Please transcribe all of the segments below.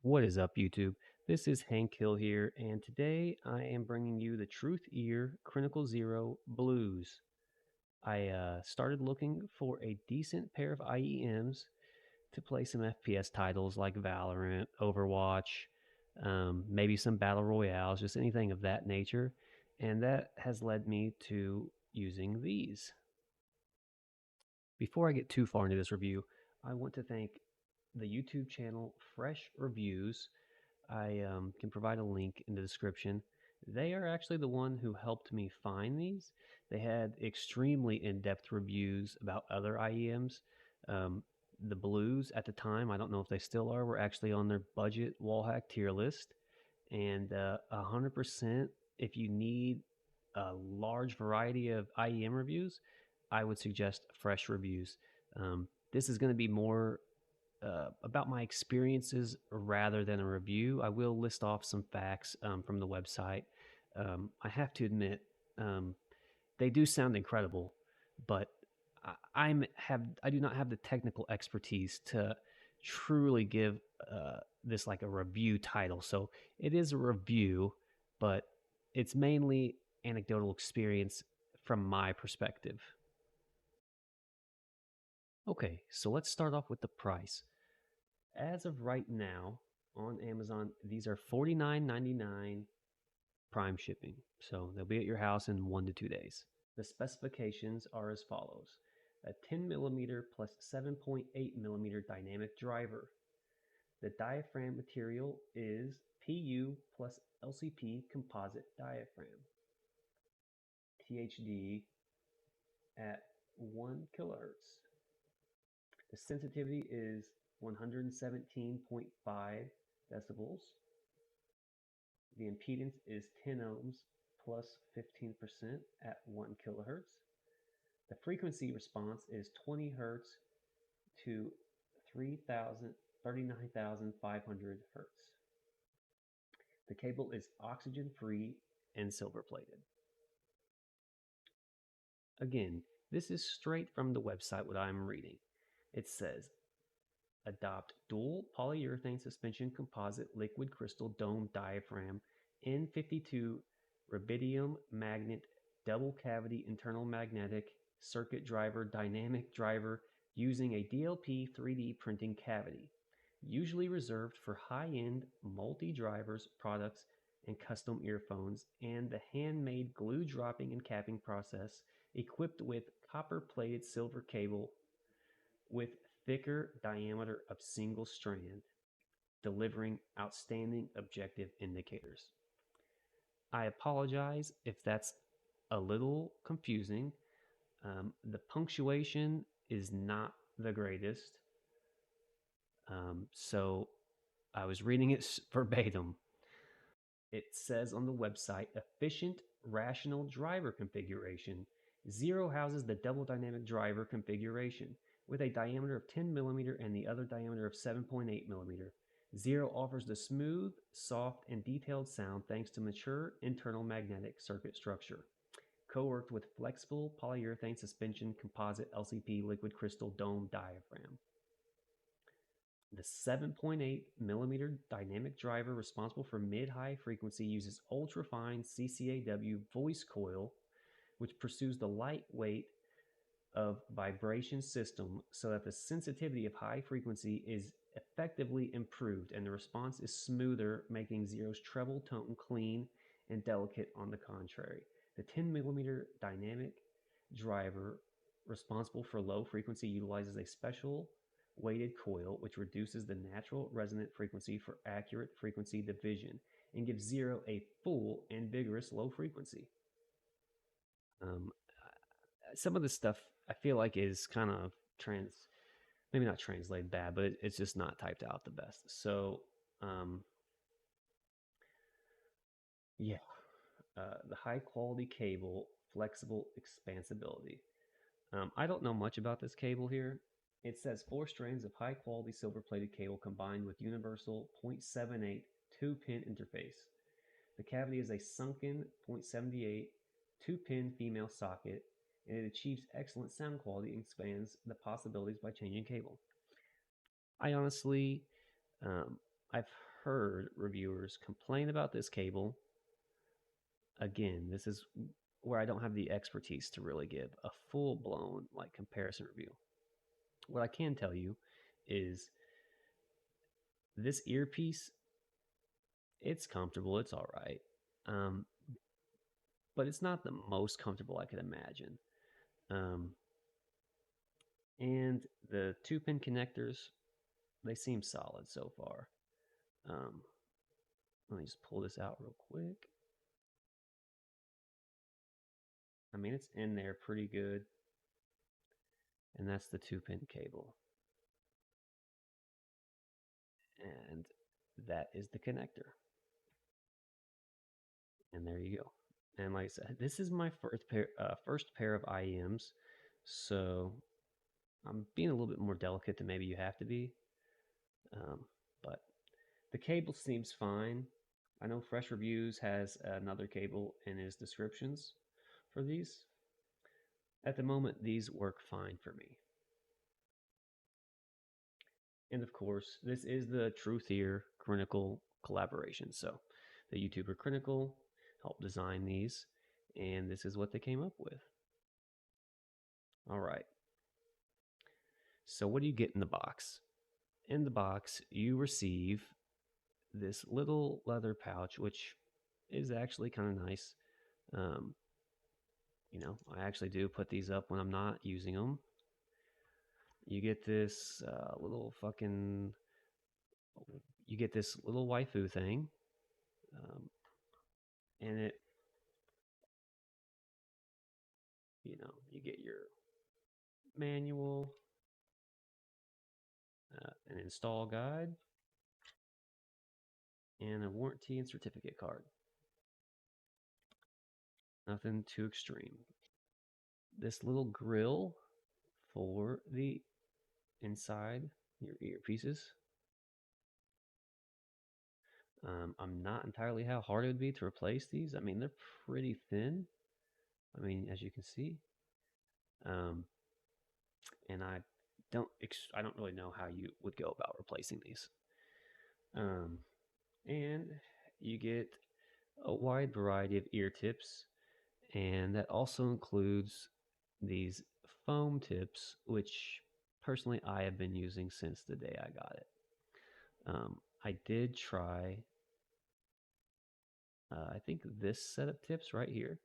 What is up, YouTube? This is Hank Hill here, and today I am bringing you the TruthEar Crinnacle Zero Blues. I started looking for a decent pair of IEMs to play some FPS titles like Valorant, Overwatch, maybe some Battle Royales, just anything of that nature, and that has led me to using these. Before I get too far into this review, I want to thank the YouTube channel Fresh Reviews. I can provide a link in the description. They are actually the one who helped me find these. They had extremely in-depth reviews about other IEMs. Um, the Blues at the time, I don't know if they still are, were actually on their budget wall hack tier list. And 100%, if you need a large variety of IEM reviews, I would suggest Fresh Reviews. This is going to be more about my experiences rather than a review. I will list off some facts from the website. I have to admit, they do sound incredible, but I do not have the technical expertise to truly give this like a review title. So it is a review, but it's mainly anecdotal experience from my perspective. Okay, so let's start off with the price. As of right now on Amazon, these are $49.99 prime shipping. So they'll be at your house in 1 to 2 days. The specifications are as follows: a 10mm plus 7.8mm dynamic driver. The diaphragm material is PU plus LCP composite diaphragm. THD at 1 kilohertz. The sensitivity is 117.5 decibels. The impedance is 10 ohms plus 15% at 1 kilohertz. The frequency response is 20 hertz to 39,500 hertz. The cable is oxygen free and silver plated. Again, this is straight from the website what I'm reading. It says, adopt dual polyurethane suspension composite liquid crystal dome diaphragm N52 rubidium magnet double cavity internal magnetic circuit driver dynamic driver using a DLP 3D printing cavity, usually reserved for high-end multi-drivers products and custom earphones, and the handmade glue dropping and capping process equipped with copper-plated silver cable with thicker diameter of single strand, delivering outstanding objective indicators. I apologize if that's a little confusing. The punctuation is not the greatest. So I was reading it verbatim. It says on the website, efficient rational driver configuration. Zero houses the double dynamic driver configuration with a diameter of 10mm and the other diameter of 7.8mm. Zero offers the smooth, soft, and detailed sound thanks to mature internal magnetic circuit structure. Co-worked with flexible polyurethane suspension composite LCP liquid crystal dome diaphragm. The 7.8mm dynamic driver responsible for mid-high frequency uses ultra-fine CCAW voice coil, which pursues the lightweight of vibration system so that the sensitivity of high frequency is effectively improved and the response is smoother, making Zero's treble tone clean and delicate on the contrary. The 10mm dynamic driver responsible for low frequency utilizes a special weighted coil which reduces the natural resonant frequency for accurate frequency division and gives Zero a full and vigorous low frequency. Some of this stuff I feel like is kind of maybe not translated bad, but it's just not typed out the best. So, yeah, the high quality cable, flexible expansibility. I don't know much about this cable here. It says 4 strands of high quality silver plated cable combined with universal 0.78 2-pin interface. The cavity is a sunken 0.78 2-pin female socket, and it achieves excellent sound quality and expands the possibilities by changing cable. I honestly, I've heard reviewers complain about this cable. Again, this is where I don't have the expertise to really give a full blown like comparison review. What I can tell you is this earpiece, it's comfortable, it's all right. Um, but it's not the most comfortable I could imagine. Um, and the 2-pin connectors, they seem solid so far. Let me just pull this out real quick. I mean, it's in there pretty good. And that's the 2-pin cable. And that is the connector. And there you go. And like I said, this is my first pair of IEMs. So I'm being a little bit more delicate than maybe you have to be. But the cable seems fine. I know Fresh Reviews has another cable in his descriptions for these. At the moment, these work fine for me. And of course, this is the TruthEar Crinnacle collaboration. So the YouTuber Crinnacle helped design these, and this is what they came up with. All right. So what do you get in the box? In the box, you receive this little leather pouch, which is actually kind of nice. I actually do put these up when I'm not using them. You get this you get this little waifu thing, and you get your manual, an install guide, and a warranty and certificate card. Nothing too extreme. This little grill for the inside your earpieces. I'm not entirely how hard it would be to replace these. I mean, they're pretty thin. I mean, as you can see. And I don't really know how you would go about replacing these. And you get a wide variety of ear tips, and that also includes these foam tips, which personally I have been using since the day I got it. I did try, I think this set of tips right here,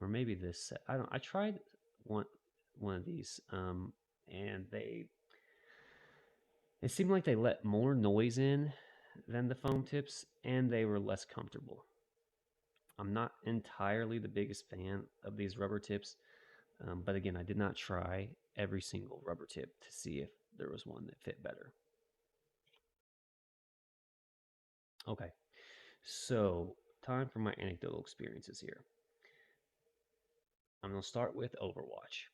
or maybe this set. I tried one of these, and it seemed like they let more noise in than the foam tips, and they were less comfortable. I'm not entirely the biggest fan of these rubber tips, but again, I did not try every single rubber tip to see if there was one that fit better. Okay, so time for my anecdotal experiences here. I'm going to start with Overwatch.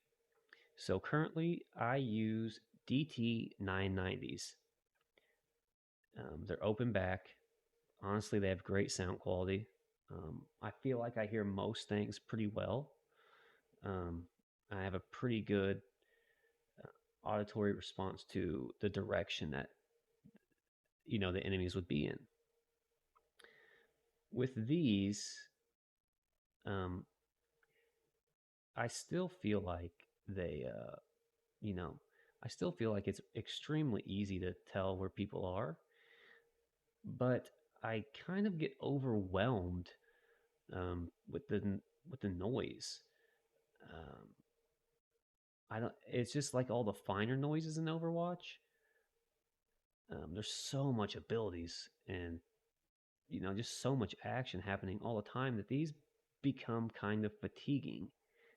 So currently, I use DT990s. They're open back. Honestly, they have great sound quality. I feel like I hear most things pretty well. I have a pretty good auditory response to the direction that the enemies would be in. With these, I still feel like I still feel like it's extremely easy to tell where people are, but I kind of get overwhelmed with the noise. Um, I don't. It's just like all the finer noises in Overwatch. There's so much abilities and just so much action happening all the time that these become kind of fatiguing,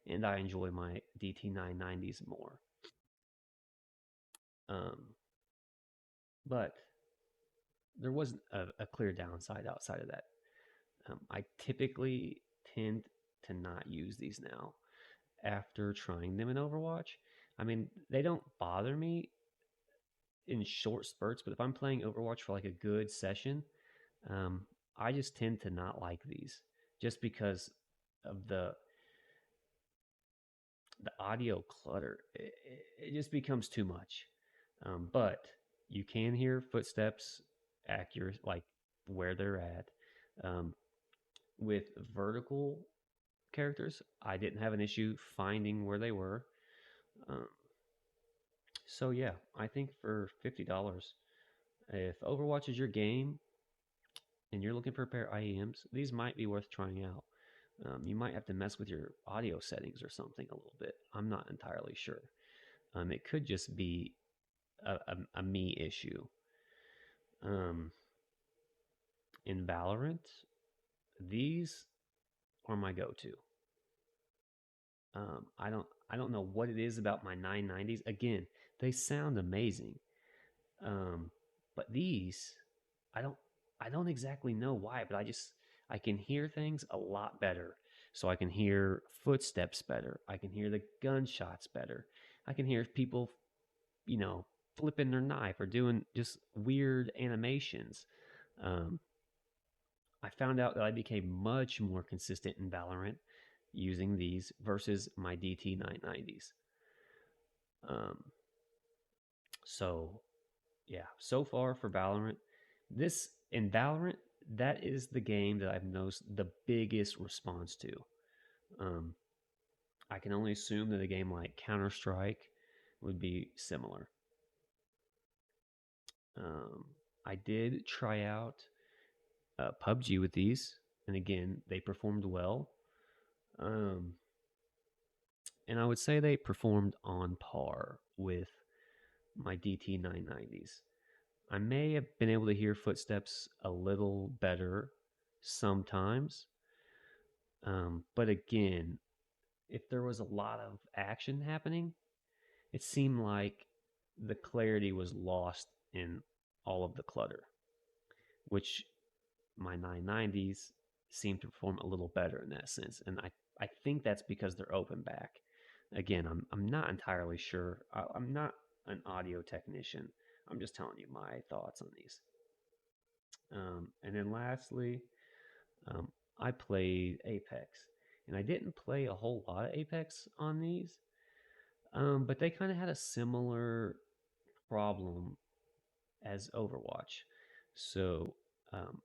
and I enjoy my DT990s more. But there wasn't a clear downside outside of that. I typically tend to not use these now after trying them in Overwatch. I mean, they don't bother me in short spurts, but if I'm playing Overwatch for like a good session, I just tend to not like these just because of the audio clutter. It just becomes too much. But you can hear footsteps accurate, like where they're at. Um, with vertical characters, I didn't have an issue finding where they were. Um, so yeah, I think for $50, if Overwatch is your game and you're looking for a pair of IEMs, these might be worth trying out. You might have to mess with your audio settings or something a little bit. I'm not entirely sure. It could just be a me issue. Um, in Valorant, these are my go-to. I don't know what it is about my 990s. Again, they sound amazing. Um, but these, I don't I don't exactly know why, but I can hear things a lot better. So I can hear footsteps better. I can hear the gunshots better. I can hear people, you know, flipping their knife or doing just weird animations. Um, I found out that I became much more consistent in Valorant using these versus my DT 990s. Um, so yeah, so far for Valorant, this in Valorant, that is the game that I've noticed the biggest response to. Um, I can only assume that a game like Counter Strike would be similar. Um, I did try out PUBG with these, and again, they performed well. Um, and I would say they performed on par with my DT 990s. I may have been able to hear footsteps a little better sometimes. But again, if there was a lot of action happening, it seemed like the clarity was lost in all of the clutter, which my 990s seem to perform a little better in that sense. And I think that's because they're open back. Again, I'm not entirely sure. I'm not an audio technician. I'm just telling you my thoughts on these. And then lastly, um, I played Apex, and I didn't play a whole lot of Apex on these, but they kind of had a similar problem as Overwatch. So, um,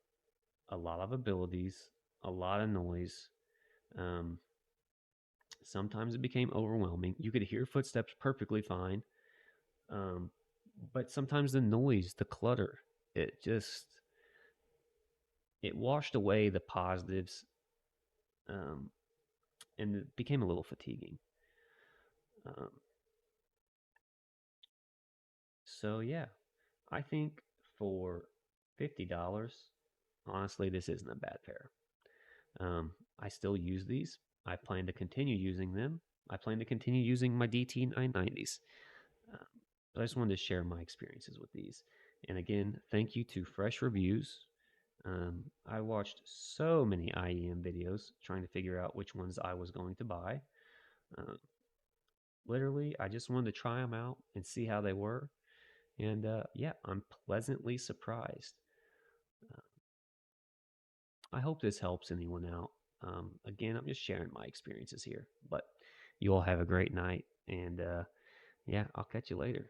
a lot of abilities, a lot of noise. Um, Sometimes it became overwhelming. You could hear footsteps perfectly fine, um, but sometimes the noise, the clutter, it just it washed away the positives, um, and it became a little fatiguing. Um, so yeah, I think for $50, honestly, this isn't a bad pair. I still use these. I plan to continue using them. I plan to continue using my DT 990s. Um, but I just wanted to share my experiences with these. And again, thank you to Fresh Reviews. I watched so many IEM videos trying to figure out which ones I was going to buy. Uh, Literally, I just wanted to try them out and see how they were. And yeah, I'm pleasantly surprised. Uh, I hope this helps anyone out. Again, I'm just sharing my experiences here. But you all have a great night. And yeah, I'll catch you later.